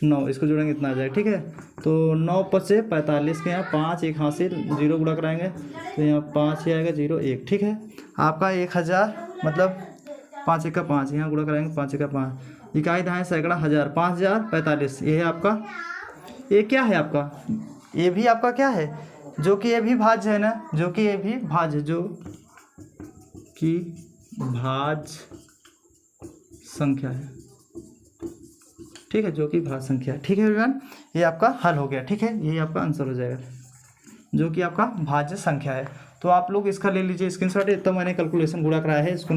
9, इसको जोड़ेंगे इतना आ जाएगा, ठीक है। तो 9 पचे 45 के यहाँ 5 1 हासिल 0 गुणा कराएंगे तो यहाँ 5 ही आएगा 0 1, ठीक है। आपका 1000 मतलब 5 1 का 5, यहाँ गुणा कराएंगे 5 1 का 5, इकाई दहाई सैकड़ा हज़ार, 5045, ये है आपका। ये क्या है आपका, ये भी आपका क्या है, जो कि ये भी भाज्य है ना, जो कि ये भी भाज्य, जो कि भाज्य संख्या है, ठीक है, जो कि भाज्य संख्या है, ठीक है एवरीवन। ये आपका हल हो गया, ठीक है, यही आपका आंसर हो जाएगा, जो कि आपका भाज्य संख्या है। तो आप लोग इसका ले लीजिए स्क्रीनशॉट। तो मैंने कैलकुलेशन गुणा कराया है, इसको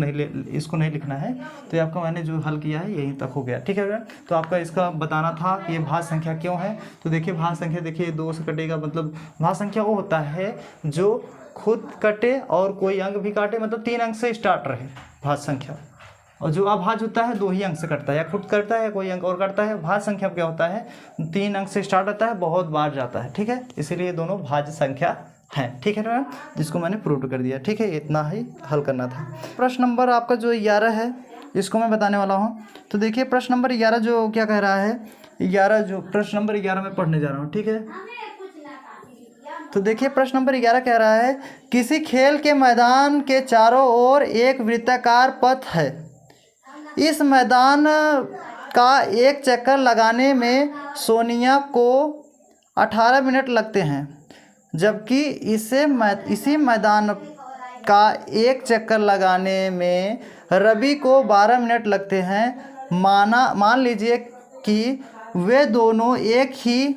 नहीं लिखना है। तो ये आपका मैंने जो हल किया है यहीं तक हो गया, ठीक है एवरीवन। तो आपका इसका बताना था कि ये भाज्य संख्या क्यों है। तो देखिए भाज्य संख्या, देखिए 2 से कटेगा, मतलब भाज्य संख्या वो होता है जो खुद कटे और कोई अंक भी काटे, मतलब 3 अंक से स्टार्ट रहे भाज्य संख्या। और जो अभाज्य होता है 2 ही अंक से कटता है, या खुद करता है कोई अंक और करता है। भाज्य संख्या क्या होता है, 3 अंक से स्टार्ट होता है, बहुत बार जाता है, ठीक है। इसीलिए ये दोनों भाज्य संख्या हैं, ठीक है ना, जिसको मैंने प्रूव कर दिया, ठीक है। इतना ही हल करना था। प्रश्न नंबर आपका जो 11 है इसको मैं बताने वाला हूँ। तो देखिए प्रश्न नंबर 11 जो क्या कह रहा है, 11 जो प्रश्न नंबर 11 में पढ़ने जा रहा हूँ, ठीक है। तो देखिए प्रश्न नंबर 11 कह रहा है, किसी खेल के मैदान के चारों ओर एक वृत्ताकार पथ है। इस मैदान का एक चक्कर लगाने में सोनिया को 18 मिनट लगते हैं, जबकि इसी मैदान का एक चक्कर लगाने में रवि को 12 मिनट लगते हैं। मान लीजिए कि वे दोनों एक ही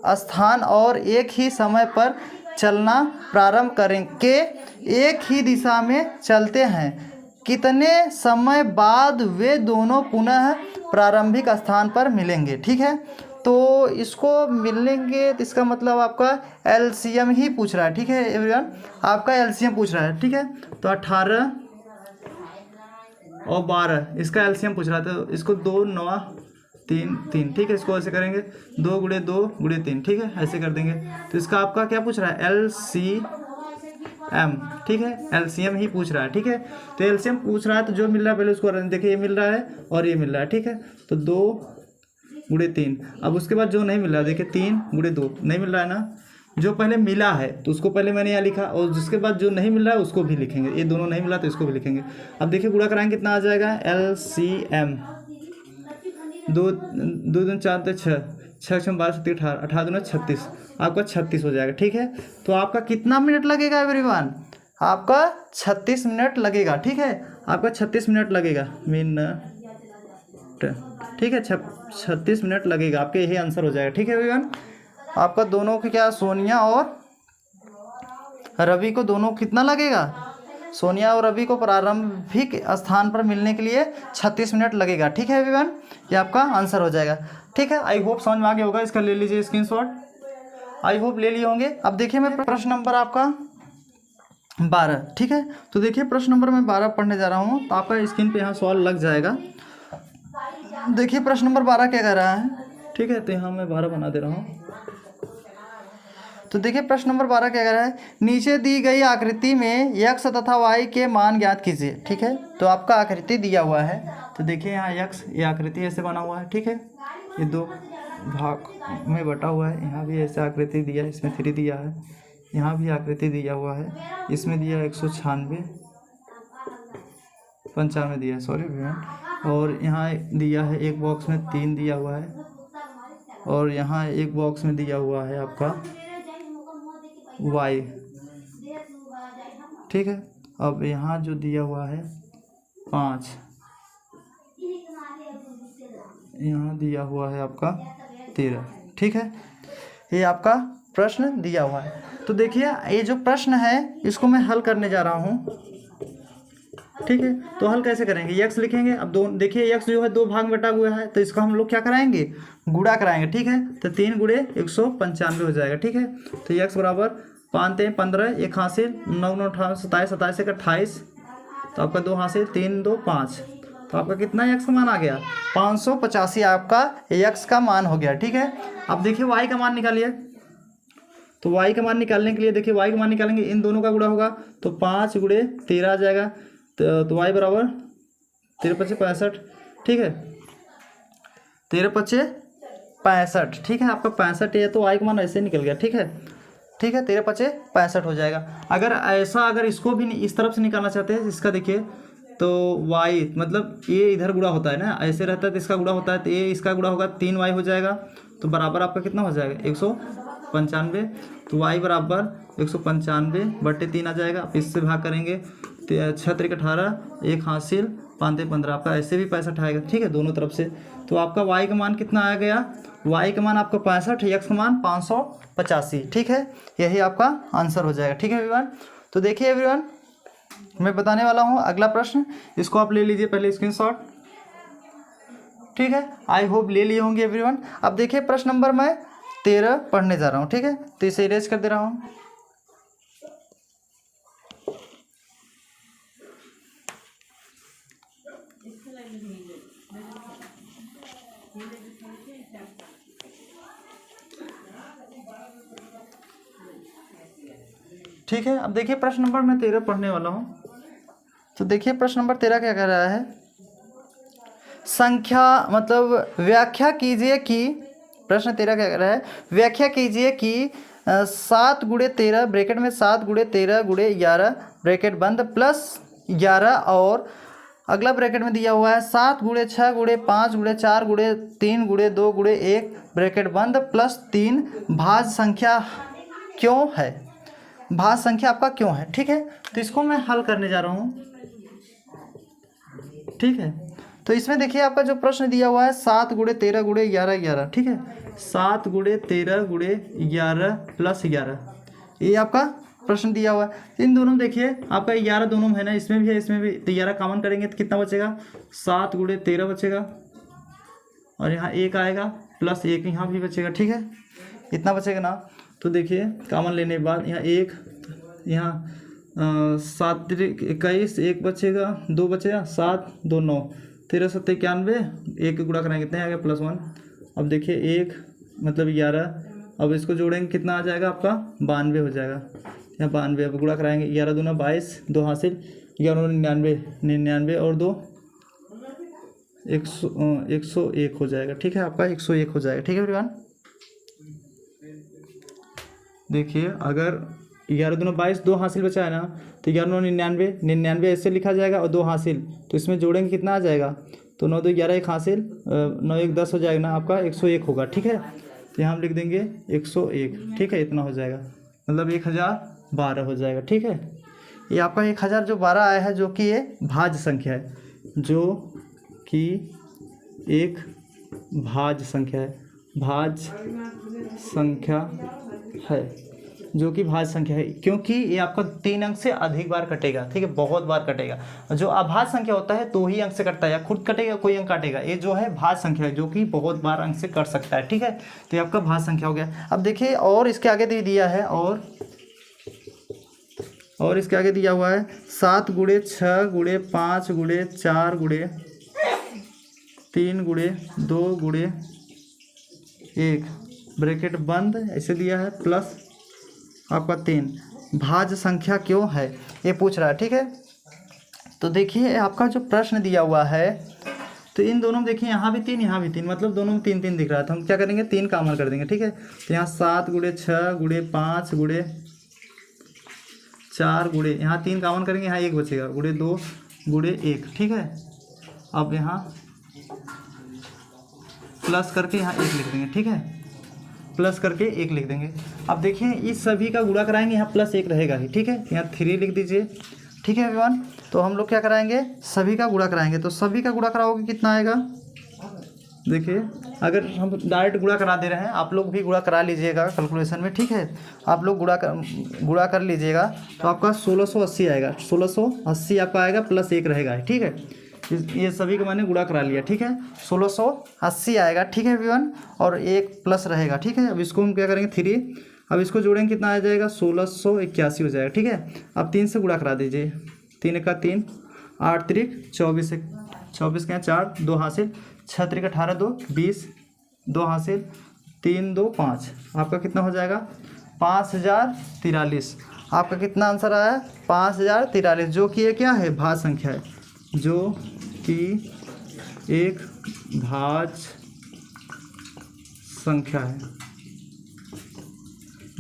स्थान और एक ही समय पर चलना प्रारंभ करके एक ही दिशा में चलते हैं। कितने समय बाद वे दोनों पुनः प्रारंभिक स्थान पर मिलेंगे, ठीक है। तो इसको मिलेंगे, तो इसका मतलब आपका एलसीएम ही पूछ रहा है, ठीक है एवरीवन, आपका एलसीएम पूछ रहा है, ठीक है। तो 18 और 12 इसका एलसीएम पूछ रहा था। तो इसको 2 9 3 3, ठीक है। इसको ऐसे करेंगे 2 × 2 × 3, ठीक है, ऐसे कर देंगे। तो इसका आपका क्या पूछ रहा है, एलसीएम, ठीक है, एलसीएम ही पूछ रहा है, ठीक है। तो एलसीएम पूछ रहा है तो जो मिल रहा है पहले उसको देखिए, ये मिल रहा है और ये मिल रहा है, ठीक है। तो 2 × 3, अब उसके बाद जो नहीं मिल रहा है देखिए 3 × 2 नहीं मिल रहा है ना। जो पहले मिला है तो उसको पहले मैंने यहाँ लिखा, और जिसके बाद जो नहीं मिल रहा है उसको भी लिखेंगे। ये दोनों नहीं मिला तो इसको भी लिखेंगे। अब देखिए गुणा कराएंगे कितना आ जाएगा, एलसीएम 2 2 4 6 6 6 12 7 18 18 2 36, आपका 36 हो जाएगा, ठीक है। तो आपका कितना मिनट लगेगा एवरीवन, आपका 36 मिनट लगेगा, ठीक है। आपका 36 मिनट लगेगा ठीक है, 36 मिनट लगेगा, आपके यही आंसर हो जाएगा, ठीक है एवरीवन। आपका दोनों के क्या, सोनिया और रवि को दोनों कितना लगेगा, सोनिया और रवि को प्रारंभिक स्थान पर मिलने के लिए 36 मिनट लगेगा, ठीक है एवरीवन। ये आपका आंसर हो जाएगा, ठीक है। आई होप समझ में आ गया होगा। इसका ले लीजिए स्क्रीनशॉट, आई होप ले लिए होंगे। अब देखिए मैं प्रश्न नंबर आपका 12, ठीक है। तो देखिए प्रश्न नंबर मैं 12 पढ़ने जा रहा हूँ। तो आपका स्क्रीन पे यहाँ सवाल लग जाएगा। देखिए प्रश्न नंबर 12 क्या कह रहा है, ठीक है। तो यहाँ मैं 12 बना दे रहा हूँ। तो देखिए प्रश्न नंबर 12 क्या कह रहा है, नीचे दी गई आकृति में x तथा y के मान ज्ञात कीजिए, ठीक है। तो आपका आकृति दिया हुआ है। तो देखिए यहाँ x, ये आकृति ऐसे बना हुआ है, ठीक है। ये 2 भाग में बटा हुआ है। यहाँ भी ऐसे आकृति दिया है, इसमें 3 दिया है। यहाँ भी आकृति दिया हुआ है, इसमें दिया 196 95 दिया है, सॉरी भैया। और यहाँ दिया है एक बॉक्स में 3 दिया हुआ है, और यहाँ एक बॉक्स में दिया हुआ है आपका y, ठीक है। अब यहाँ जो दिया हुआ है 5, यहाँ दिया हुआ है आपका 13, ठीक है। ये आपका प्रश्न दिया हुआ है। तो देखिए ये जो प्रश्न है इसको मैं हल करने जा रहा हूँ, ठीक है। तो हल कैसे करेंगे, x लिखेंगे। अब देखिए x जो है 2 भाग में बटा हुआ है, तो इसका हम लोग क्या कराएंगे, गुणा कराएंगे, ठीक है। तो 3 × 195 हो जाएगा, ठीक है। तो x बराबर 5 3 15, 1 हासिल 9 9 28 27 27 1 28, तो आपका 2 हासिल 3 2 5। तो आपका कितना x का मान आ गया, 585 आपका x का मान हो गया, ठीक है। अब देखिए y का मान निकालिए। तो y का मान निकालने के लिए देखिए y का मान निकालेंगे, इन दोनों का गुणा होगा तो 5 गुणे 13 आ जाएगा। तो y बराबर 13 पच्चे 65, ठीक है, 13 पच्चे 65, ठीक है, आपका 65 है तो y का मान ऐसे निकल गया, ठीक है, ठीक है, 13 पच्चे 65 हो जाएगा। अगर इसको भी इस तरफ से निकालना चाहते हैं, इसका देखिए तो y मतलब ये इधर गुणा होता है ना, ऐसे रहता है तो इसका गुणा होता है, तो ये इसका गुणा होगा 3y हो जाएगा, तो बराबर आपका कितना हो जाएगा 195। तो y बराबर 195/3 आ जाएगा। आप इससे भाग करेंगे 6 × 18, 1 हासिल 5 × 15, आपका ऐसे भी 65 आएगा, ठीक है, दोनों तरफ से। तो आपका y का मान कितना आ गया, y का मान आपका 65, x का मान 585, ठीक है, यही आपका आंसर हो जाएगा, ठीक है एवरीवन। तो देखिए एवरीवन, मैं बताने वाला हूँ अगला प्रश्न, इसको आप ले लीजिए पहले स्क्रीनशॉट, ठीक है, आई होप ले लिए होंगे एवरीवन। अब देखिए प्रश्न नंबर मैं 13 पढ़ने जा रहा हूँ, ठीक है, तो इसे इरेज कर दे रहा हूँ। ठीक है, अब देखिए प्रश्न नंबर मैं 13 पढ़ने वाला हूँ। तो देखिए प्रश्न नंबर 13 क्या कह रहा है, संख्या मतलब व्याख्या कीजिए कि, प्रश्न 13 क्या कह रहा है, व्याख्या कीजिए कि 7 × 13 ब्रैकेट में 7 × 13 × 11 ब्रैकेट बंद प्लस 11 और अगला ब्रैकेट में दिया हुआ है 7 × 6 × 5 × 4 × 3 × 2 × 1 ब्रैकेट बंद प्लस 3 भाज्य संख्या क्यों है, भाज्य संख्या आपका क्यों है, ठीक है। तो इसको मैं हल करने जा रहा हूँ, ठीक है। तो इसमें देखिए आपका जो प्रश्न दिया हुआ है 7 × 13 × 11 11, ठीक है, 7 × 13 × 11 प्लस 11, ये आपका प्रश्न दिया हुआ है। इन दोनों में देखिए आपका 11 दोनों में है ना, इसमें भी है इसमें भी, तो 11 कॉमन करेंगे तो कितना बचेगा, 7 × 13 बचेगा और यहाँ 1 आएगा प्लस 1 यहाँ भी बचेगा, ठीक है, इतना बचेगा ना। तो देखिए कॉमन लेने के बाद यहाँ 1, यहाँ 7 × 21, 1 बचेगा, 2 बचेगा, 7 2 9, 13 7 91, 1 गुणा कराएंगे कितने आ गया +1। अब देखिए 1 मतलब 11, अब इसको जोड़ेंगे कितना आ जाएगा आपका 92 हो जाएगा, यहाँ 92, अब गुणा कराएंगे 11 दूना 22, 2 हासिल 11 99 99 और 2 101 हो जाएगा, ठीक है, आपका 101 हो जाएगा, ठीक है एवरीवन। देखिए अगर 11 दूना 22, 2 हासिल बचा है ना, तो 11 99 99 ऐसे लिखा जाएगा और 2 हासिल, तो इसमें जोड़ेंगे कितना आ जाएगा, तो 9 2 11 1 हासिल 9 1 10 हो जाएगा ना, आपका 101 होगा, ठीक है। तो यहाँ हम लिख देंगे 101, ठीक है, इतना हो जाएगा, मतलब 1012 हो जाएगा, ठीक है। ये आपका 1012 आया है, जो कि ये भाज्य संख्या है, जो कि एक भाज्य संख्या है, भाज्य संख्या है, जो कि भाज्य संख्या है, क्योंकि ये आपका 3 अंक से अधिक बार कटेगा, ठीक है, बहुत बार कटेगा। जो अभाज्य संख्या होता है 2 ही अंक से कटता है, या खुद कटेगा कोई अंक काटेगा, ये जो है भाज्य संख्या है, जो कि बहुत बार अंक से कट सकता है, ठीक है। तो ये आपका भाज्य संख्या हो गया। अब देखिए और इसके आगे दे दिया है, और इसके आगे दिया हुआ है 7 × 6 × 5 × 4 × 3 × 2 × 1 ब्रैकेट बंद ऐसे दिया है प्लस आपका 3 भाज्य संख्या क्यों है, ये पूछ रहा है, ठीक है। तो देखिए आपका जो प्रश्न दिया हुआ है, तो इन दोनों में देखिए यहाँ भी 3 यहाँ भी 3, मतलब दोनों में 3 3 दिख रहा है, तो हम क्या करेंगे 3 का अमल कर देंगे, ठीक है। तो यहाँ 7 × 6 × 5 × 4 × यहाँ 3 का अमल करेंगे, यहाँ 1 बचेगा, × 2 × 1, ठीक है। अब यहाँ प्लस करके यहाँ 1 लिख देंगे, ठीक है, प्लस करके 1 लिख देंगे। अब देखिए इस सभी का गुणा कराएंगे, यहाँ +1 रहेगा ही, ठीक है, यहाँ 3 लिख दीजिए, ठीक है एवरीवन। तो हम लोग क्या कराएंगे, सभी का गुणा कराएंगे, तो सभी का गुणा कराओगे कितना आएगा, देखिए अगर हम डायरेक्ट गुणा करा दे रहे हैं, आप लोग भी गुणा करा लीजिएगा कैलकुलेशन में, ठीक है, आप लोग गुणा कर लीजिएगा, तो आपका 1680 आएगा, 1680 आपका आएगा, +1 रहेगा, ठीक है। ये सभी का मैंने गुणा करा लिया, ठीक है, 1680 आएगा, ठीक है एवरीवन, और 1 प्लस रहेगा, ठीक है। अब इसको हम क्या करेंगे 3, अब इसको जोड़ेंगे कितना आ जाएगा 1681 हो जाएगा, ठीक है। अब 3 से गुणा करा दीजिए, 3 का 3, 8 3 24, 24 के 4, 2 हासिल, 6 3 18 2 20, 2 हासिल, 3 2 5, आपका कितना हो जाएगा 5043। आपका कितना आंसर आया है? 5043, जो कि ये क्या है? भाज्य संख्या है, जो कि एक भाज्य संख्या है,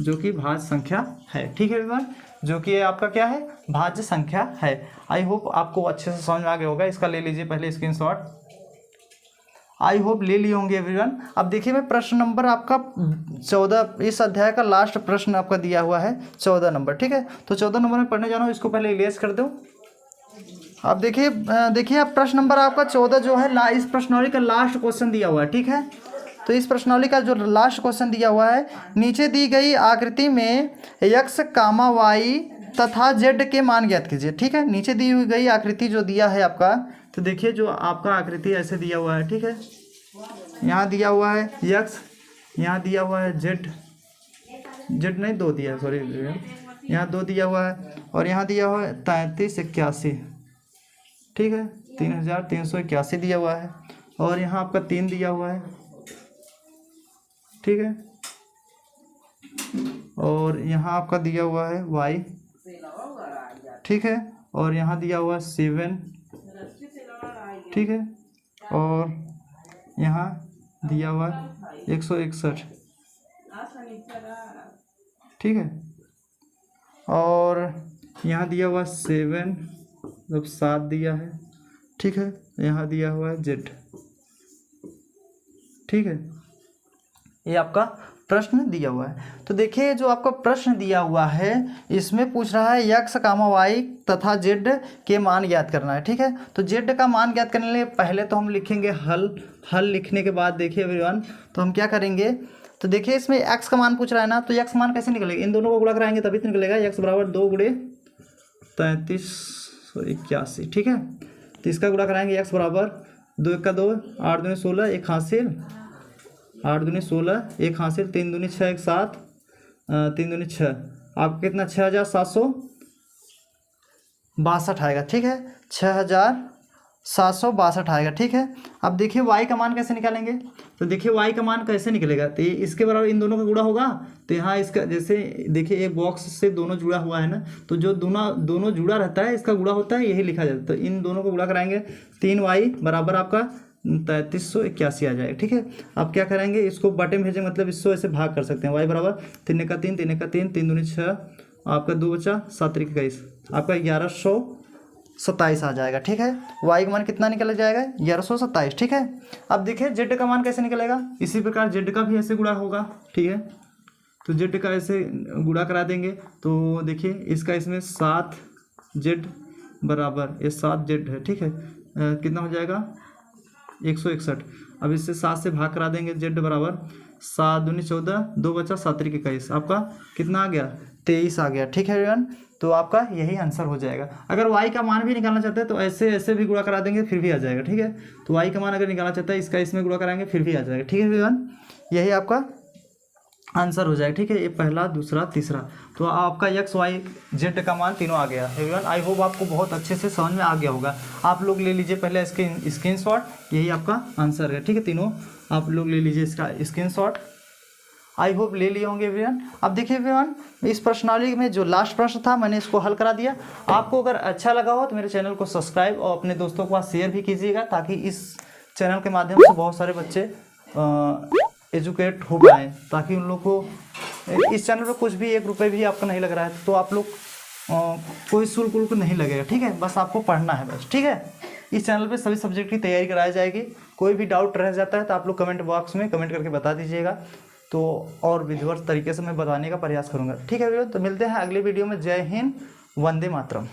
जो कि भाज्य संख्या है। ठीक है एवरीवन, जो कि ये आपका क्या है? भाज्य संख्या है। आई होप आपको अच्छे से समझ में आ गया होगा। इसका ले लीजिए पहले स्क्रीनशॉट। आई होप ले लिए होंगे एवरीवन। अब देखिए मैं प्रश्न नंबर आपका 14, इस अध्याय का लास्ट प्रश्न आपका दिया हुआ है 14 नंबर। ठीक है, तो 14 नंबर में पढ़ने जाना हो, इसको पहले इरेज कर दो। अब देखिए आप प्रश्न नंबर आपका 14 जो है इस प्रश्नावली का लास्ट क्वेश्चन दिया हुआ है। ठीक है, तो इस प्रश्नावली का जो लास्ट क्वेश्चन दिया हुआ है, नीचे दी गई आकृति में x, y तथा z के मान ज्ञात कीजिए। ठीक है, नीचे दी हुई गई आकृति जो दिया है आपका, तो देखिए जो आपका आकृति ऐसे दिया हुआ है। ठीक है, यहाँ दिया हुआ है x, यहाँ दिया हुआ है z नहीं 2 दिया है, सॉरी, यहाँ 2 दिया हुआ है, और यहाँ दिया हुआ है 3381। ठीक है, 3381 दिया हुआ है, और यहाँ आपका 3 दिया हुआ है। ठीक है, और यहाँ आपका दिया हुआ है y। ठीक है, और यहाँ दिया हुआ है 7। ठीक है, और यहाँ दिया हुआ 161। ठीक है, और यहाँ दिया हुआ 7, मतलब 7 दिया है। ठीक है, यहाँ दिया हुआ है z। ठीक है, ये आपका प्रश्न दिया हुआ है। तो देखिए जो आपका प्रश्न दिया हुआ है, इसमें पूछ रहा है x, y तथा z के मान ज्ञात करना है। ठीक है, तो z का मान ज्ञात करने के लिए पहले तो हम लिखेंगे हल लिखने के बाद देखिए एवरीवन, तो हम क्या करेंगे, तो देखिए इसमें x का मान पूछ रहा है ना, तो x मान कैसे निकलेगा? इन दोनों को गुणा कराएंगे तभी तो निकलेगा। x बराबर 2 गुणे 3381। ठीक है, तो इसका गुणा कराएंगे, x बराबर 2 1 का 2, 8 दूनी 16, 1 हासिल, 8 दूनी 16, 1 हासिल, 3 दूनी 6, 1 7, 3 दूनी 6, आपका कितना? 6762 आएगा। ठीक है, 6762 आएगा। ठीक है, अब देखिए y का मान कैसे निकालेंगे, तो देखिए y का मान कैसे निकलेगा, तो इसके बराबर इन दोनों का गुणा होगा। तो यहाँ इसका जैसे देखिए एक बॉक्स से दोनों जुड़ा हुआ है ना, तो जो दोनों जुड़ा रहता है इसका गुणा होता है, यही लिखा जाता है। तो इन दोनों को गुणा कराएंगे, 3y बराबर आपका 3381 आ जाएगा। ठीक है, अब क्या करेंगे, इसको बटे में भेजेंगे, मतलब इसको ऐसे भाग कर सकते हैं। y बराबर 3 का 3, 3 का 3, 3 दूनी 6, आपका 2 बचा 7 21, आपका 1127 आ जाएगा। ठीक है, y का मान कितना निकल जाएगा? 1127। ठीक है, अब देखिए z का मान कैसे निकलेगा, इसी प्रकार z का भी ऐसे गुणा होगा। ठीक है, तो z का ऐसे गुणा करा देंगे, तो देखिए इसका इसमें 7z बराबर ये 7z है। ठीक है, कितना हो जाएगा? 161। अब इससे 7 से भाग करा देंगे, z बराबर 7 दूनी 14, 2 बचा 7 21, आपका कितना आ गया? 23 आ गया। ठीक है एवरीवन, तो आपका यही आंसर हो जाएगा। अगर y का मान भी निकालना चाहते हैं तो ऐसे भी गुणा करा देंगे, फिर भी आ जाएगा। ठीक है, तो y का मान अगर निकालना चाहता है, इसका इसमें गुणा कराएंगे, फिर भी आ जाएगा। ठीक है एवरीवन, यही आपका आंसर हो जाएगा। ठीक है, ये पहला, दूसरा, तीसरा, तो आपका x, y, z का मान तीनों आ गया एवरीवन। आई होप आपको बहुत अच्छे से समझ में आ गया होगा। आप लोग ले लीजिए पहले स्क्रीनशॉट, यही आपका आंसर है। ठीक है, तीनों आप लोग ले लीजिए इसका स्क्रीनशॉट। आई होप ले लिए होंगे एवरीवन। अब देखिए एवरीवन, इस प्रश्नावली में जो लास्ट प्रश्न था मैंने इसको हल करा दिया। आपको अगर अच्छा लगा हो तो मेरे चैनल को सब्सक्राइब और अपने दोस्तों के पास शेयर भी कीजिएगा, ताकि इस चैनल के माध्यम से बहुत सारे बच्चे एजुकेट हो पाएँ, ताकि उन लोग को इस चैनल पर कुछ भी 1 रुपये भी आपका नहीं लग रहा है, तो आप लोग कोई शुल्क नहीं लगेगा। ठीक है, बस आपको पढ़ना है बस। ठीक है, इस चैनल पे सभी सब्जेक्ट की तैयारी कराई जाएगी। कोई भी डाउट रह जाता है तो आप लोग कमेंट बॉक्स में कमेंट करके बता दीजिएगा, तो और विधिवत तरीके से मैं बताने का प्रयास करूँगा। ठीक है, तो मिलते हैं अगले वीडियो में। जय हिंद, वंदे मातरम।